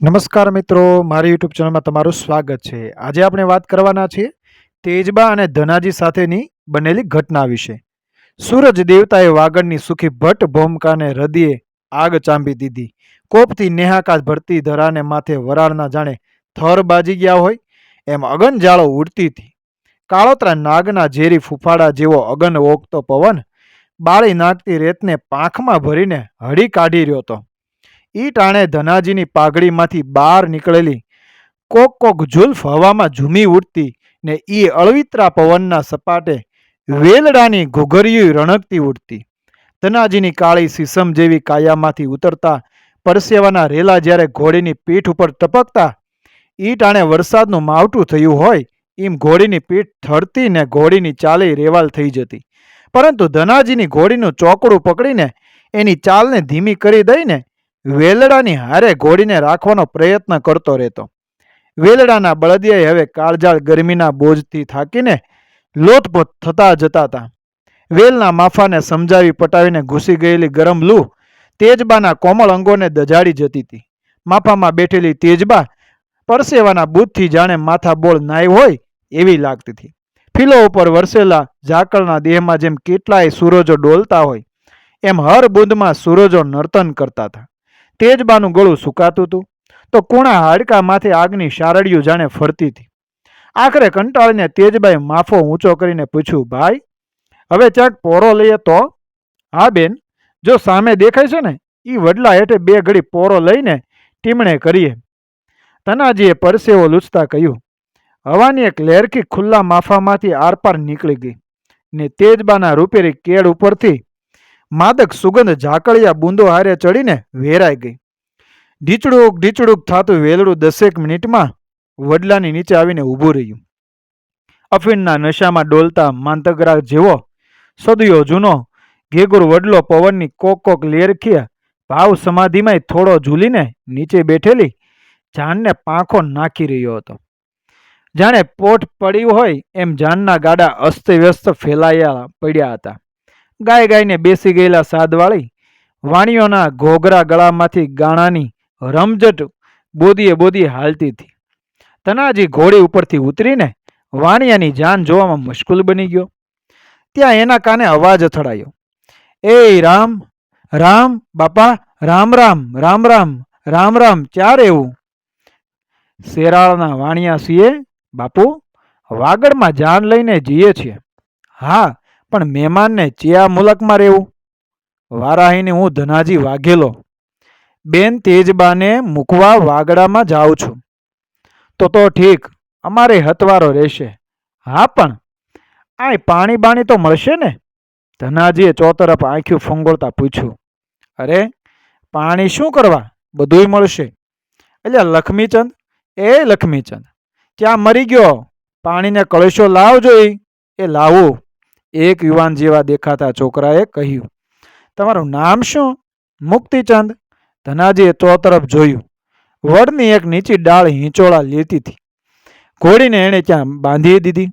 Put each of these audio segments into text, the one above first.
નમસ્કાર મિત્રો, મારી યુટ્યુબ ચેનલમાં તમારું સ્વાગત છે. આજે આપણે વાત કરવાના છીએ તેજબા અને ધનાજી સાથેની બનેલી ઘટના વિશે. સૂરજ દેવતાએ વાગડની સુખી ભટ્ટ ભૂમકાને હૃદયે આગ ચાંબી દીધી. કોપથી નેહાકાશ ભરતી ધરાને માથે વરાળના જાણે થર બાજી ગયા હોય એમ અગન જાળો ઉડતી હતી. કાળોતરા નાગના ઝેરી ફૂફાડા જેવો અગન ઓગતો પવન બાળી નાખતી રેતને પાંખમાં ભરીને હળી કાઢી રહ્યો હતો. ઈ ટાણે ધનાજીની પાઘડીમાંથી બહાર નીકળેલી કોક કોક ઝુલ્ફ હવામાં ઝૂમી ઉઠતી ને ઈ અળવિતરા પવનના સપાટે વેલડાની ઘૂઘરિયું રણકતી ઉઠતી. ધનાજીની કાળી સીસમ જેવી કાયામાંથી ઉતરતા પરસેવાના રેલા જ્યારે ઘોડીની પીઠ ઉપર ટપકતા, ઈ ટાણે વરસાદનું માવઠું થયું હોય એમ ઘોડીની પીઠ થડતી ને ઘોડીની ચાલી રેવાલ થઈ જતી. પરંતુ ધનાજીની ઘોડીનું ચોકડું પકડીને એની ચાલને ધીમી કરી દઈને વેલડાની હારે ઘોડીને રાખવાનો પ્રયત્ન કરતો રહેતો. વેલડાના બળદિયાએ હવે કાળજાળ ગરમીના બોજથી થાકીને લોથપોથ થતા જતા હતા. વેલના માફાને સમજાવી પટાવીને ઘૂસી ગયેલી ગરમ લૂ તેજબાના કોમળ અંગોને દજાડી જતી હતી. માફામાં બેઠેલી તેજબા પરસેવાના બૂથથી જાણે માથા બોળ નાઈ હોય એવી લાગતી હતી. ફીલો ઉપર વરસેલા ઝાકળના દેહમાં જેમ કેટલાય સૂરજો ડોલતા હોય એમ હર બુંદમાં સૂરજો નર્તન કરતા હતા. તેજબાનું ગળું સુકાતું હતું તો કુણા હાડકા માથે આગની શારડિયું જાણે ફરતી હતી. આખરે કંટાળીને તેજબાએ માફો ઊંચો કરીને પૂછ્યું, ભાઈ હવે ચાક પોરો લઈએ તો? હા બેન, જો સામે દેખાય છે ને એ વડલા હેઠે બે ઘડી પોરો લઈને ટીમણે કરીએ. ધનાજીએ પરસેવો લૂછતા કહ્યું. હવાની એક લહેરખી ખુલ્લા માફામાંથી આરપાર નીકળી ગઈ ને તેજબાના રૂપેરી કેળ ઉપરથી માદક સુગંધ ઝાકળિયા બૂંદો હારે ચડીને વેરાઈ ગઈ. ઢીચડુક ઢીચડુક થતું વેલડું 10 મિનિટમાં વડલાની નીચે આવીને ઊભું રહ્યું. અફીણના નશામાં ડોલતા માંતગરા જેવો સદીઓ જૂનો ઘેગુર વડલો પવનની કોક કોક લેરખિયા ભાવ સમાધિમાં થોડો ઝૂલીને નીચે બેઠેલી જાનને પાંખો નાખી રહ્યો હતો. જાણે પોટ પડ્યું હોય એમ જાનના ગાડા અસ્તવ્યસ્ત ફેલાયા પડ્યા હતા. ગાય ગાયને બેસી ગયેલા સાદવાળી વાણીઓના ઘોઘરા ગળામાંથી ગાણાની રમઝટ બોદીએ બોદીએ હાલતી હતી. ધનાજી ઘોડી ઉપરથી ઉતરીને વાણિયાની જાન જોવામાં મશગુલ બની ગયો. ત્યાં એના કાને અવાજ અથડાયો. એ રામ રામ બાપા, રામ રામ રામ રામ રામ રામ, ક્યાં રહેવું? શેરાળના વાણિયા છીએ બાપુ, વાગડમાં જાન લઈને જઈએ છીએ. હા, પણ મહેમાનને ચિયા મુલકમાં રહેવું? વારાહીને હું ધનાજી વાઘેલો, બેન તેજબાને મૂકવા વાગડામાં જાઉં છું. તો ઠીક, અમારે હતવારો રહેશે. હા, પણ આ પાણી બાણી તો મળશે ને? ધનાજીએ ચોતરફ આંખ્યું ફંગોળતા પૂછ્યું. અરે પાણી શું કરવા, બધુંય મળશે. એટલે લક્ષ્મીચંદ, એ લક્ષ્મીચંદ, ક્યાં મરી ગયો? પાણીને કળશો લાવજો. એ લાવું, એક યુવાન જેવા દેખાતા છોકરાએ કહ્યું. તમારું નામ શું? મુક્તિચંદ. ધનાજીએ તરફ જોયું. વડની એક નીચી ડાળ હિંચોળા લેતી હતી. ઘોડીને એણે ક્યાં બાંધી દીધી.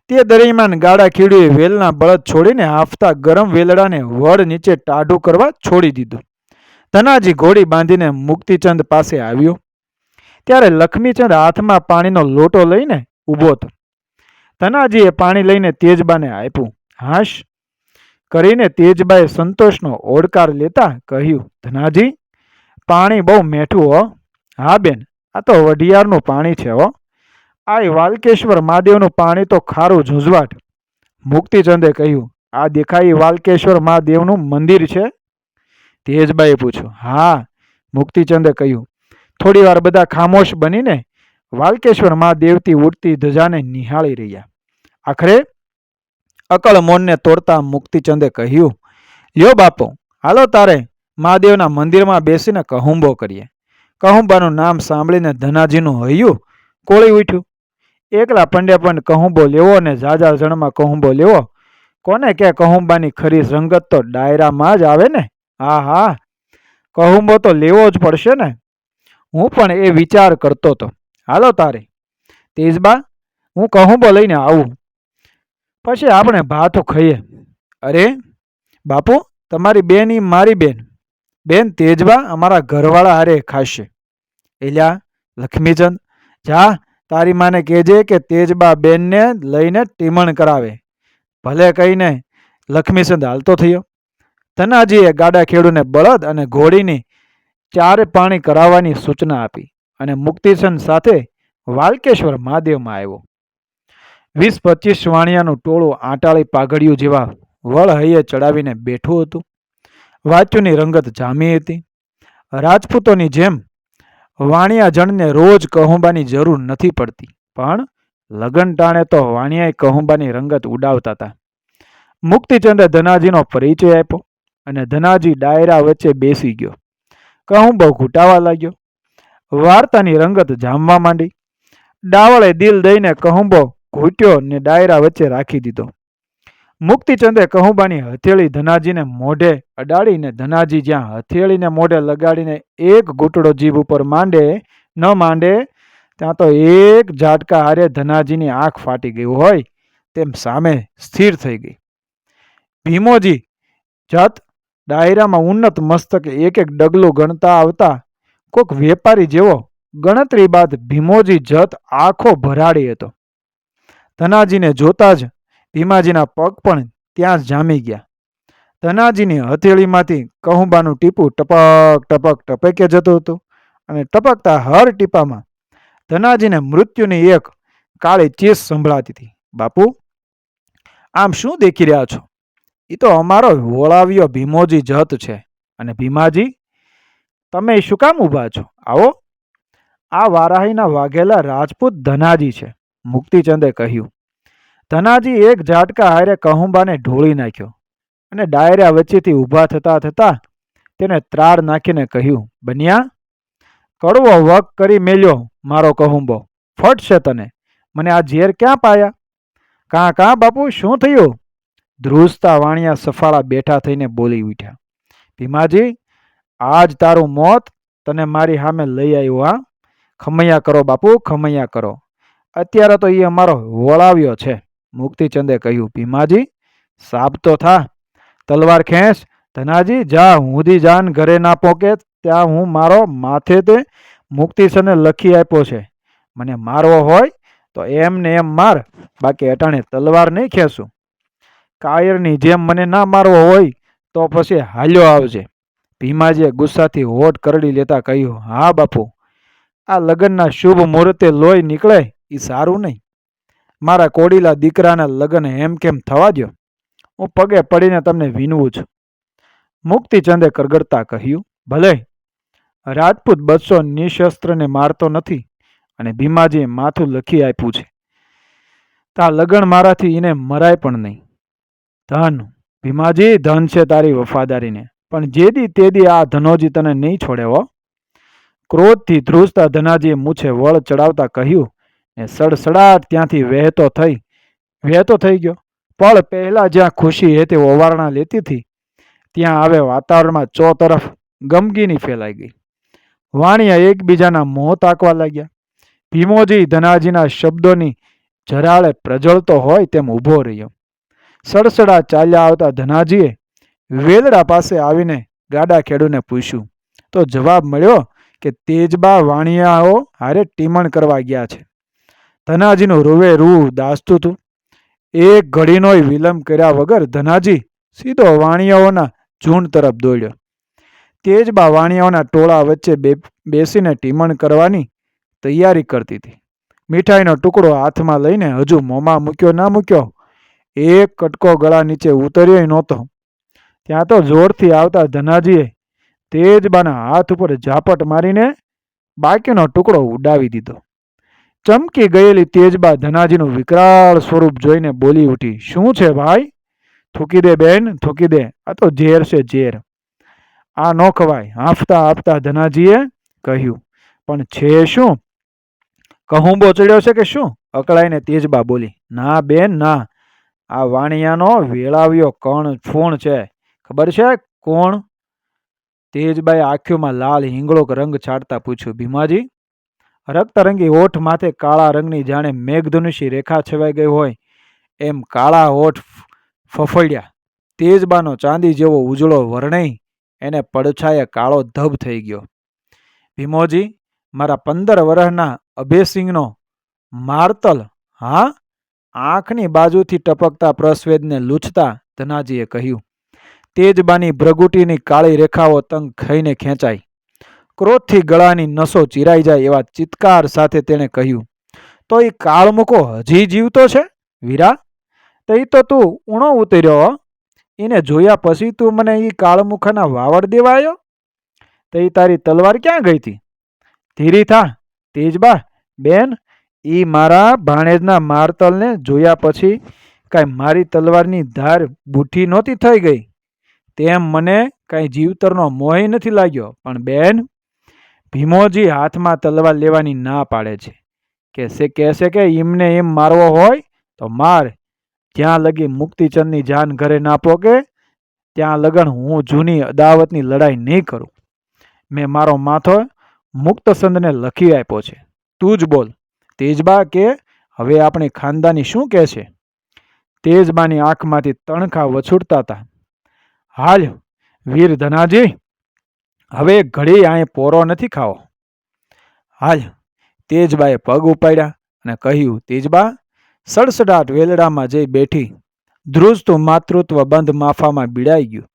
તે દરમિયાન ગાડા ખીડુએ વેલના બળદ છોડીને આફતા ગરમ વેલડાને વડ નીચે ટાઢું કરવા છોડી દીધું. ધનાજી ઘોડી બાંધીને મુક્તિચંદ પાસે આવ્યો ત્યારે લક્ષ્મીચંદ હાથમાં પાણીનો લોટો લઈને ઊભો હતો. ધનાજીએ પાણી લઈને તેજબાને આપ્યું. હાશ કરીને તેજબાએ સંતોષનો ઓડકાર લેતા કહ્યું, ધનાજી, પાણી બહુ મીઠું હો. હા બેન, આ તો વઢિયારનું પાણી છે હો. આ વાલકેશ્વર મહાદેવનું પાણી તો ખારું ઝુંઝવાટ. મુક્તિચંદે કહ્યું. આ દેખાય વાલકેશ્વર મહાદેવનું મંદિર છે? તેજબાએ પૂછ્યું. હા, મુક્તિચંદે કહ્યું. થોડી વાર બધા ખામોશ બનીને વાલકેશ્વર મહાદેવથી ઉડતી ધજાને નિહાળી રહ્યા. આખરે અકળ મૌનને તોડતા મુક્તિચંદે કહ્યું, લ્યો બાપુ, હાલો તારે મહાદેવના મંદિરમાં બેસીને કહુંબો કરીએ. કહુંબાનું નામ સાંભળીને ધનાજીનું હૈયું કોળી ઉઠ્યું. એકલા પંડ્યા પણ કહુંબો લેવો ને ઝાઝા જણમાં કહુંબો લેવો, કોને કે કહુંબાની ખરી રંગત તો ડાયરામાં જ આવે ને. હા હા, કહુંબો તો લેવો જ પડશે ને. હું પણ એ વિચાર કરતો હતો. હાલો તારે તેજબા, હું કહુંબો લઈને આવું, પછી આપણે ભાતું ખાઈએ. અરે બાપુ, તમારી બેન ઈ મારી બેન. બેન તેજબા અમારા ઘરવાળા હારે ખાશે. એલ્યા લક્ષ્મીચંદ, જા તારી માને કહેજે કે તેજબા બેનને લઈને ટીમણ કરાવે. ભલે કહીને લક્ષ્મીચંદ હાલતો થયો. ધનાજીએ ગાડા ખેડૂને બળદ અને ઘોડીની ચારે પાણી કરાવવાની સૂચના આપી અને મુક્તિચંદ સાથે વાલકેશ્વર મહાદેવમાં આવ્યો. 20-25 વાણિયાનું ટોળું આંટાળી પાઘડિયું જેવા વળ હૈયે ચડાવીને બેઠું હતું. વાત્યુની રંગત જામી હતી. રાજપૂતોની જેમ વાણિયાજણને રોજ કહુંબાની જરૂર નથી પડતી, પણ લગન ટાણે તો વાણિયાએ કહુંબાની રંગત ઉડાવતા હતા. મુક્તિચંદે ધનાજીનો પરિચય આપ્યો અને ધનાજી ડાયરા વચ્ચે બેસી ગયો. કહુંબો ઘૂંટાવા લાગ્યો. વાર્તાની રંગત જામવા માંડી. ડાવળે દિલ દઈને કહુંબો ઘૂંટ્યો ને ડાયરા વચ્ચે રાખી દીધો. મુક્તિચંદે કહુંબાની હથેળી ધનાજીને મોઢે અડાડીને ધનાજી જ્યાં હથેળીને મોઢે લગાડીને એક ઘૂંટડો જીભ ઉપર ન માંડે ત્યાં તો એક ઝાટકા હારે ધનાજીની આંખ ફાટી ગઈ હોય તેમ સામે સ્થિર થઈ ગઈ. ભીમોજી જત ડાયરામાં ઉન્નત મસ્તકે એક એક ડગલું ગણતા આવતા કોક વેપારી જેવો ગણતરી બાદ ભીમોજી જત આંખો ભરાડી હતો. ધનાજીને જોતા જ ભીમાજીના પગ પણ ત્યાં જ જામી ગયા. ધનાજીની હથેળીમાંથી કહુંબાનું ટીપું ટપક ટપક ટપકે જતું હતું અને ટપકતા હર ટીપામાં ધનાજીને મૃત્યુની એક કાળી ચીસ સંભળાતી હતી. બાપુ, આમ શું દેખી રહ્યા છો? એ તો અમારો વોળાવ્યો ભીમોજી જત છે. અને ભીમાજી, તમે શું કામ ઊભા છો? આવો. આ વારાહીના વાઘેલા રાજપૂત ધનાજી છે, મુક્તિચંદે કહ્યું. ધનાજી એક ઝાટકા હારે કહુંબાને ઢોળી નાખ્યો અને ડાયરા વચ્ચેથી ઊભા થતા થતા તેને ત્રાડ નાખીને કહ્યું, બન્યા, કડવો વક કરી મેલ્યો મારો કહુંબો. ફટશે તને. મને આ ઝેર ક્યાં પાયા? કાં બાપુ, શું થયું? ધ્રુજતા વાણિયા સફાળા બેઠા થઈને બોલી ઉઠ્યા. ભીમાજી, આજ તારું મોત તને મારી સામે લઈ આવ્યો. હા, ખમૈયા કરો બાપુ, ખમૈયા કરો. અત્યારે તો એ અમારો વળાવ્યો છે. મુક્તિચંદે કહ્યું. ભીમાજી, સાબ તો થા. તલવાર ખેંચ. ધનાજી, જા હુંધી જાન ઘરે ના પોકે ત્યાં હું મારો માથે તે મુક્તિચંદે લખી આપ્યો છે. મને મારવો હોય તો એમ ને એમ માર, બાકી અટાણે તલવાર નહીં ખેંચું. કાયરની જેમ મને ના મારવો હોય તો પછી હાલ્યો આવજે. ભીમાજીએ ગુસ્સાથી હોઠ કરડી લેતા કહ્યું, હા બાપુ, આ લગ્નના શુભ મુહૂર્તે લોહી નીકળે એ સારું નહીં. મારા કોડીલા દીકરાના લગ્ન એમ કેમ થવા દો. હું પગે પડીને તમને વિનવું છું. મુક્તિચંદે કરગડતા કહ્યું, ભલે. રાજપૂત બચ્ચો નિશસ્ત્રને મારતો નથી અને ભીમાજીએ માથું લખી આપ્યું છે. તા લગ્ન મારાથી એને મરાય પણ નહીં. ધન ભીમાજી, ધન છે તારી વફાદારીને, પણ જેદી તેદી આ ધનોજી તને નહીં છોડે હો. ક્રોધથી ધ્રુજતા ધનાજીએ મૂછે વળ ચડાવતા કહ્યું ને સડસડાટ ત્યાંથી વહેતો થઈ ગયો. પળ પહેલા જ્યાં ખુશી હેતે ઓવારણા લેતી હતી ત્યાં હવે વાતાવરણમાં ચોતરફ ગમગીની ફેલાઈ ગઈ. વાણિયા એકબીજાના મોં તાકવા લાગ્યા. ભીમોજી ધનાજીના શબ્દોની જરાળે પ્રજળતો હોય તેમ ઊભો રહ્યો. સડસડા ચાલ્યા આવતા ધનાજીએ વેલડા પાસે આવીને ગાડા ખેડૂને પૂછ્યું તો જવાબ મળ્યો કે તેજબા વાણિયાઓ હારે ટીમણ કરવા ગયા છે. ધનાજીનું રૂવે રૂ દાસતું હતું. એક ઘડીનોય વિલંબ કર્યા વગર ધનાજી સીધો વાણિયાઓના ઝુંડ તરફ દોડ્યો. તેજબા વાણિયાઓના ટોળા વચ્ચે બેસીને ટીમણ કરવાની તૈયારી કરતી હતી. મીઠાઈનો ટુકડો હાથમાં લઈને હજુ મોંમાં મૂક્યો ના મૂક્યો, એક કટકો ગળા નીચે ઉતર્યો નહોતો ત્યાં તો જોરથી આવતા ધનાજીએ તેજબાના હાથ ઉપર ઝાપટ મારીને બાકીનો ટુકડો ઉડાવી દીધો. ચમકી ગયેલી તેજબા ધનાજીનું વિકરાળ સ્વરૂપ જોઈને બોલી ઉઠી, શું છે ભાઈ? થૂકી દે બેન, થૂકી દે. આ તો ઝેર છે, ઝેર. આ નો ખવાય. હાંફતા હાંફતા ધનાજીએ કહ્યું, પણ છે શું? કહુંબો ચડ્યો છે કે શું? અકળાઈને તેજબા બોલી, ના બેન ના, આ વાણિયાનો વેળાવ્યો ફૂણ છે. ખબર છે કોણ? તેજબાએ આંખોમાં લાલ હિંગળો રંગ છાંટતા પૂછ્યું. ભીમાજી, રક્તરંગી હોઠ માથે કાળા રંગની જાણે મેઘધનુષી રેખા છવાઈ ગઈ હોય એમ કાળા હોઠ ફફડ્યા. તેજબાનો ચાંદી જેવો ઉજળો વર્ણય એને પડછાયે કાળો ધબ થઈ ગયો. ભીમોજી, મારા 15 વર્ષના અભયસિંહનો મારતલ, હા? આંખની બાજુથી ટપકતા પ્રસ્વેદને લૂછતા ધનાજીએ કહ્યું. તેજબાની ભ્રગુટીની કાળી રેખાઓ તંગ થઈને ખેંચાઈ. ક્રોધથી ગળાની નસો ચીરાઈ જાય એવા ચિત્કાર સાથે તેણે કહ્યું, તો એ કાળમુકો હજી જીવતો છે વીરા? તો એ તો તું ઊણો ઉતર્યો હો. એને જોયા પછી તું મને એ કાળમુખાના વાવડ દેવા આવ્યો? તો એ તારી તલવાર ક્યાં ગઈ હતી? ધીરી થા તેજબા બેન, ઈ મારા ભાણેજના મારતલને જોયા પછી કાંઈ મારી તલવારની ધાર બુઠ્ઠી નહોતી થઈ ગઈ. તેમ મને કાંઈ જીવતરનો મોહ નથી લાગ્યો. પણ બેન, ભીમોજી હાથમાં તલવાર લેવાની ના પાડે છે. કહેશે કે એમને એમ મારવો હોય તો માર. જ્યાં લગી મુક્તિચંદની જાન ઘરે ના પોકે ત્યાં લગન હું જૂની અદાવતની લડાઈ નહીં કરું. મેં મારો માથો મુક્તસંદને લખી આપ્યો છે. તું જ બોલ તેજબા, કે હવે આપણી ખાનદાની શું કહે છે? તેજબાની આંખમાંથી તણખા વછૂટતા હતા. હાલ વીર ધનાજી, હવે ઘડી અહીં પોરો નથી ખાવો. હાલ. તેજબાએ પગ ઉપાડ્યા અને કહ્યું, તેજબા, સડસડાટ વેલડામાં જઈ બેઠી. ધ્રુજતું માતૃત્વ બંધ માફામાં બીડાઈ ગયું.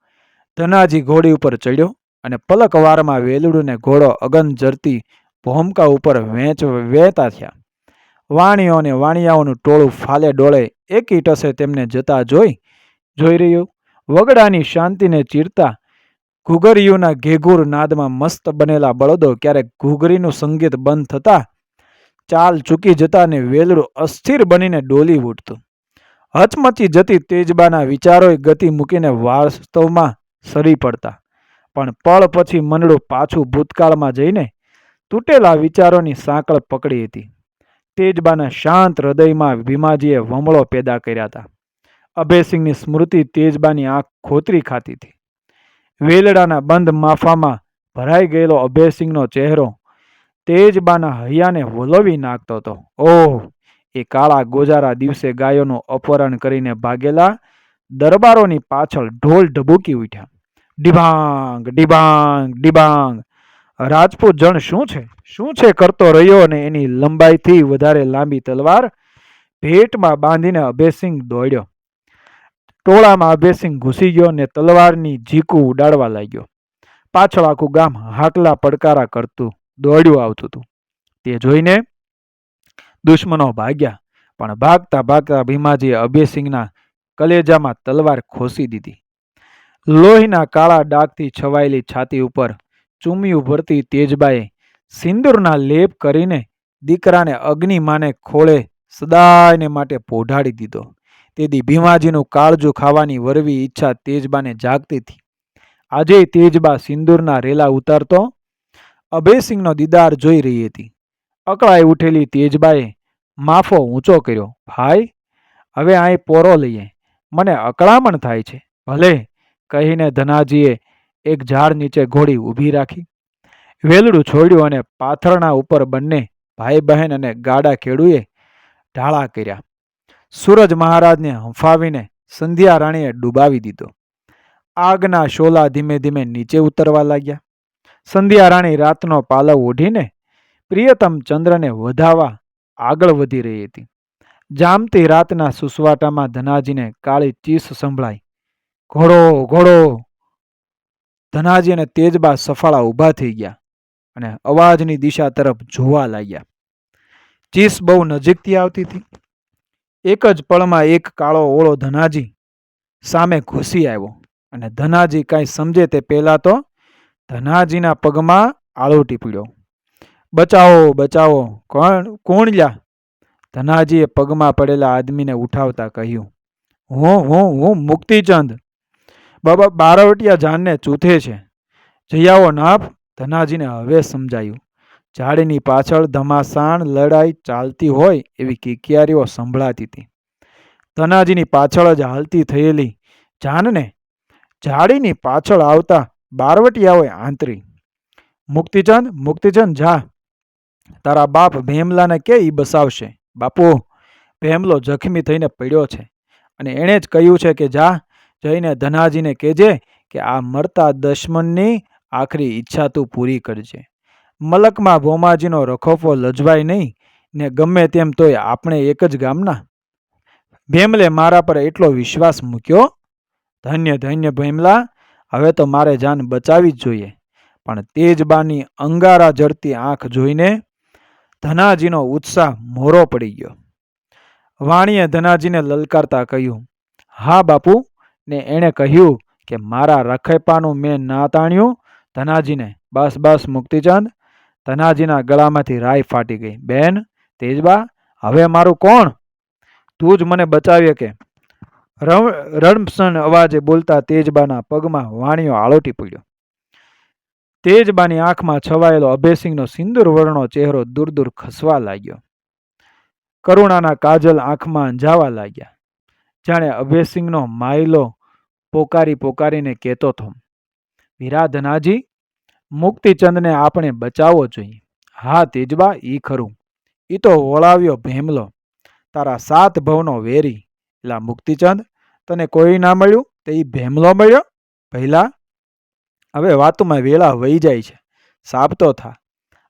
ધનાજી ઘોડી ઉપર ચડ્યો અને પલકવારમાં વેલડું ને ઘોડો અગન જરતી ભોમકા ઉપર વહેતા થયા. વાણીઓ અને વાણિયાઓનું ટોળું ફાલે ડોળે એકી ટસે તેમને જતા જોઈ રહ્યું. વગડાની શાંતિને ચીરતા ઘૂઘરીયુના ઘેઘૂર નાદમાં મસ્ત બનેલા બળદો ક્યારેક ઘૂઘરીનું સંગીત બંધ થતા ચાલ ચૂકી જતા ને વેલડું અસ્થિર બનીને ડોલી ઉઠતું. હચમચી જતી તેજબાના વિચારોએ ગતિ મૂકીને વાસ્તવમાં સરી પડતા. પણ પળ પછી મનડું પાછું ભૂતકાળમાં જઈને તૂટેલા વિચારોની સાંકળ પકડી હતી. તેજબાના શાંત હૃદયમાં ભીમાજીએ વમળો પેદા કર્યા હતા. અભયસિંહની સ્મૃતિ તેજબાની આંખ ખોતરી ખાતી હતી. વેલડાના બંધ માફામાં ભરાઈ ગયેલો અભયસિંહનો ચહેરો તેજબાના હૈયાને વલોવી નાખતો હતો. ઓહ, એ કાળા ગોજારા દિવસે ગાયોનું અપહરણ કરીને ભાગેલા દરબારોની પાછળ ઢોલ ઢબૂકી ઉઠ્યા. ડિબાંગ ડિબાંગ ડિબાંગ. રાજપૂત જણ શું છે કરતો રહ્યો અને એની લંબાઈથી વધારે લાંબી તલવાર ભેટમાં બાંધીને અભયસિંહ દોડ્યો. ટોળામાં અભયસિંહ ઘૂસી ગયો ને તલવારની ઝીકું ઉડાડવા લાગ્યો. પાછળ આખું ગામ હાકલા પડકારા કરતું દોડ્યું આવતું હતું. તે જોઈને દુશ્મનો ભાગ્યા, પણ ભાગતા ભાગતા ભીમાજીએ અભયસિંહના કલેજામાં તલવાર ખોસી દીધી. લોહીના કાળા ડાઘથી છવાયેલી છાતી ઉપર ચૂમિયું ભરતી તેજબાએ સિંદૂરના લેપ કરીને દીકરાને અગ્નિમાને ખોળે સદાયને માટે પોઢાડી દીધો. તેથી ભીમાજીનું કાળજું ખાવાની વરવી ઈચ્છા તેજબાને જાગતી હતી. આજે તેજબા સિંદૂરના રેલા ઉતારતો અભયસિંહનો દીદાર જોઈ રહી હતી. અકળાઈ ઉઠેલી તેજબાએ માફો ઊંચો કર્યો. ભાઈ, હવે અહીં પોરો લઈએ, મને અકળામણ થાય છે. ભલે, કહીને ધનાજીએ એક ઝાડ નીચે ઘોડી ઊભી રાખી. વેલડું છોડ્યું અને પાથરણા ઉપર બંને ભાઈ બહેન અને ગાડા ખેડૂએ ઢાળા કર્યા. સૂરજ મહારાજને હંફાવીને સંધ્યા રાણીએ ડૂબાવી દીધો. આગના શોલા ધીમે ધીમે નીચે ઉતરવા લાગ્યા. સંધ્યા રાણી રાતનો પાલવ ઓઢીને પ્રિયતમ ચંદ્રને વધાવવા આગળ વધી રહી હતી. જામતી રાતના સુસવાટામાં ધનાજીને કાળી ચીસ સંભળાઈ. ઘોડો ઘોડો. ધનાજી અને તેજબા સફાળા ઊભા થઈ ગયા અને અવાજની દિશા તરફ જોવા લાગ્યા. ચીસ બહુ નજીકથી આવતી હતી. એક જ પળમાં એક કાળો ઓળો ધનાજી સામે ઘૂસી આવ્યો અને ધનાજી કાંઈ સમજે તે પહેલા તો ધનાજીના પગમાં આળો ટીપડ્યો. બચાવો બચાવો, કોણ લ્યા? ધનાજીએ પગમાં પડેલા આદમીને ઉઠાવતા કહ્યું, હું મુક્તિચંદ. બાબા બારવટિયા જાનને ચૂથે છે. જયાવો નાપ. ધનાજીને હવે સમજાયું. ઝાડની પાછળ ધમાસાણ લડાઈ ચાલતી હોય એવી કિકિયારીઓ સંભળાતી હતી. ધનાજીની પાછળ જ હાલતી થયેલી જાનને ઝાડીની પાછળ આવતા બારવટિયાઓએ આંતરી. મુક્તિચંદ, મુક્તિચંદ, જા. તારા બાપ ભેમલાને કે ઈ બસાવશે. બાપુ, ભેમલો જખમી થઈને પડ્યો છે અને એણે જ કહ્યું છે કે જા, જઈને ધનાજીને કહેજે કે આ મરતા દુશ્મનની આખરી ઈચ્છા તું પૂરી કરજે. મલકમાં ભોમાજીનો રખોફો લજવાય નહીં ને ગમે તેમ તોય આપણે એક જ ગામના. ભેમલે મારા પર એટલો વિશ્વાસ મૂક્યો. ધન્ય ધન્ય ભેમલા, હવે તો મારે જાન બચાવી જ જોઈએ. પણ તેજબાની અંગારા જડતી આંખ જોઈને ધનાજીનો ઉત્સાહ મોરો પડી ગયો. વાણીએ ધનાજીને લલકારતા કહ્યું, હા બાપુ. ને એણે કહ્યું કે મારા રખેપાનું મેં ના તાણ્યું ધનાજીને. બસ બસ મુક્તિચંદ. ધનાજીના ગળામાંથી રાઈ ફાટી ગઈ. બેન તેજબા, હવે મારું કોણ? તું જ મને બચાવીએ કે? રણસણ અવાજે બોલતા તેજબાના પગમાં વાણીઓ આળોટી પડ્યો. તેજબાની આંખમાં છવાયેલો અભયસિંહનો સિંદૂર વર્ણો ચહેરો દૂર દૂર ખસવા લાગ્યો. કરુણાના કાજલ આંખમાં અંજાવા લાગ્યા. જાણે અભયસિંહનો માયલો પોકારી પોકારીને કહેતો હતો, વીરા ધનાજી, મુક્તિચંદને આપણે બચાવવો જોઈએ. હા તેજબા, ઈ ખરું. ઈ તો વળાવ્યો ભેમલો, તારા 7 ભવનો વેરી. એલા મુક્તિચંદ, તને કોઈ ના મળ્યું તે ઈ ભેમલો મળ્યો? પહેલા હવે વાતોમાં વેળા વહી જાય છે. સાબતો થા,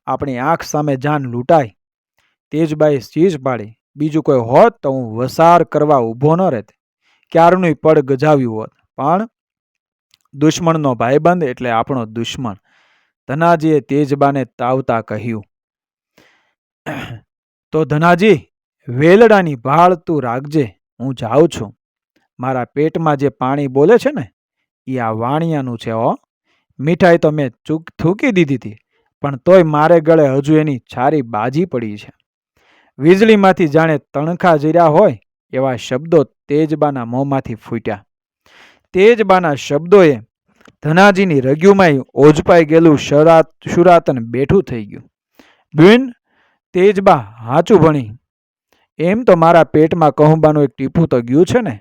આપણી આંખ સામે જાન લૂંટાય. તેજબાએ ચીજ પાડી, બીજું કોઈ હોત તો હું વસાર કરવા ઊભો ન રહેત, ક્યારનું પડ ગજાવ્યું હોત. પણ દુશ્મનનો ભાઈબંધ એટલે આપણો દુશ્મન. ધનાજીએ તેજબાને તાવતા કહ્યું, તો ધનાજી, વેલડાની ભાળ તું રાખજે, હું જાઉં છું. મારા પેટમાં જે પાણી બોલે છે ને એ આ વાણિયાનું છે હો. મીઠાઈ તો મેં થૂકી દીધી હતી, પણ તોય મારે ગળે હજુ એની છારી બાજી પડી છે. વીજળીમાંથી જાણે તણખા જીર્યા હોય એવા શબ્દો તેજબાના મોંમાંથી ફૂટ્યા. તેજબાના શબ્દોએ ધનાજીની રગ્યુમાંય ઓઝપાઈ ગયેલું શુરાતન બેઠું થઈ ગયું. બિન તેજબા હાચું ભણી. એમ તો મારા પેટમાં કહુંબાનું એક ટીપું તો ગયું છે ને.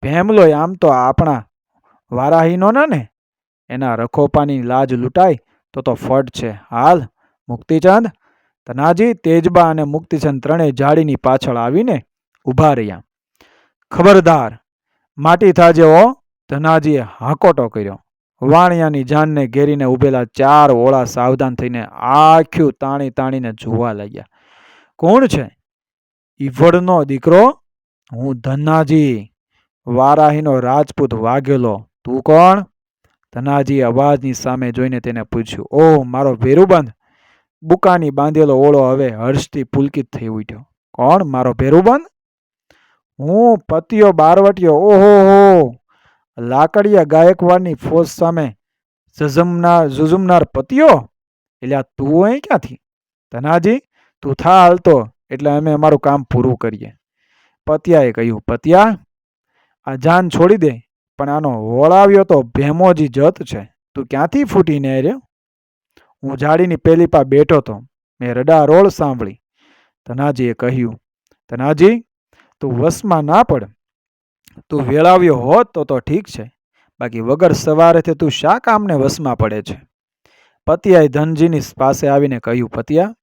ભેમલો આમ તો આપણા વારાહીનો ને, એના રખોપાની લાજ લૂંટાય તો ફટ છે. હાલ મુક્તિચંદ. ધનાજી, તેજબા અને મુક્તિચંદ ત્રણેય જાડીની પાછળ આવીને ઊભા રહ્યા. ખબરદાર, માટી થાજે હો. ધનાજીએ હાકોટો કર્યો. વાણિયાની જાનને ઘેરીને ઊભેલા 4 ઓળા સાવધાન થઈને આખ્યું તાણી તાણીને જોવા લાગ્યા. કોણ છે? ઈવડનો દીકરો? હું ધનાજી, વારાહીનો રાજપૂત વાઘેલો. તું કોણ? ધનાજીએ અવાજની સામે જોઈને તેને પૂછ્યું. ઓહ, મારો ભેરુબંધ. બુકાની બાંધેલો ઓળો હવે હર્ષથી પુલકિત થઈ ઉઠ્યો. કોણ મારો ભેરુબંધ? હું પતિયો બારવટીયો. ઓહો, લાકડિયા ગાયકવાડની ફોજ સામે ઝુઝુમનાર પતિયો. એટલે તું અહીં ક્યાંથી? ધનાજી, તું થા હાલતો એટલે અમે અમારું કામ પૂરું કરીએ. પતિયાએ કહ્યું, પતિયા, આ જાન છોડી દે, પણ આનો વળાવ્યો તો ભેમોજી જત છે. તું ક્યાંથી ફૂટીને આવ્યો? હું જાડીની પેલી પા બેઠો તો, મેં રડા રોળ સાંભળી. ધનાજીએ કહ્યું, ધનાજી, તું વસમાં ના પડ. તું વેળાવ્યો હોત તો ઠીક છે, બાકી વગર સવારેથી તું શા કામને વસમાં પડે છે? પતિયાએ ધનજીની પાસે આવીને કહ્યું, પતિયા,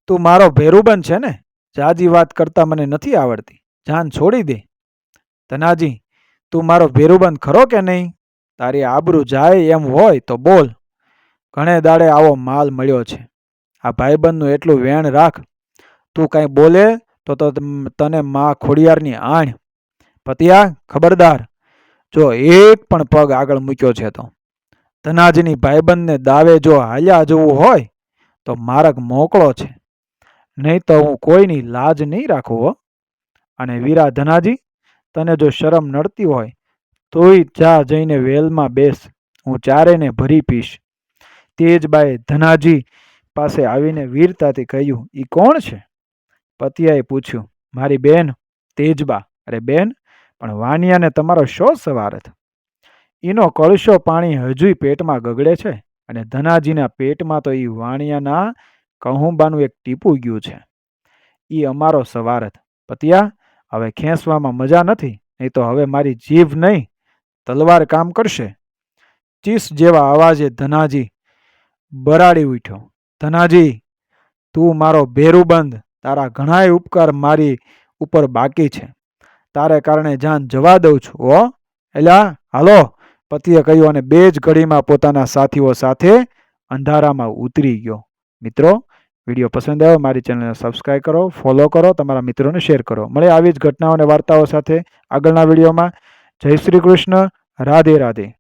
તું મારો ભેરુબંધ છે ને, જાજી વાત કરતા મને નથી આવડતી, જાન છોડી દે. ધનાજી, તું મારો ભેરુબંધ ખરો કે નહીં? તારી આબરૂ જાય એમ હોય તો બોલ. ઘણે દાડે આવો માલ મળ્યો છે. આ ભાઈબંધનું એટલું વેણ રાખ. તું કાંઈ બોલે તો તને મા ખોડિયારની આણ. પતિયા, ખબરદાર, જો એક પણ પગ આગળ મૂક્યો છે તો ધનાજીની ભાઈબંધને દાવે જો હાલ્યા જવું હોય તો માર્ગ મોકળો છે, નહીં તો હું કોઈની લાજ નહીં રાખું હો. અને વીરા ધનાજી, તને જો શરમ નડતી હોય તોય જા જઈને વેલમાં બેસ, હું ચારેને ભરી પીશ. તેજબાએ ધનાજી પાસે આવીને વીરતાથી કહ્યું, ઈ કોણ છે? પતિયાએ પૂછ્યું, મારી બેન તેજબા. અરે બેન, પણ વાણિયાને તમારો શો સવારથ? એનો કળશો પાણી હજુય પેટમાં ગગડે છે, અને ધનાજીના પેટમાં તો એ વાણિયાના કહુંબાનું એક ટીપું ગયું છે. એ અમારો સવારથ. પતિયા, હવે ખેંચવામાં મજા નથી, નહીં તો હવે મારી જીભ નહીં તલવાર કામ કરશે. ચીસ જેવા અવાજે ધનાજી બરાડી ઉઠ્યો. ધનાજી, તું મારો ભેરુબંધ. તારા ઘણાય ઉપકાર મારી ઉપર બાકી છે. તારે કારણે જાન જવા દઉં છું હો. એલા હાલો, પતિએ કહ્યું અને 2 જ ઘડીમાં પોતાના સાથીઓ સાથે અંધારામાં ઉતરી ગયો. મિત્રો, વિડીયો પસંદ આવ્યો મારી ચેનલને સબસ્ક્રાઈબ કરો, ફોલો કરો, તમારા મિત્રોને શેર કરો. મળે આવી જ ઘટનાઓ અને વાર્તાઓ સાથે આગળના વિડીયોમાં. જય શ્રી કૃષ્ણ. રાધે રાધે.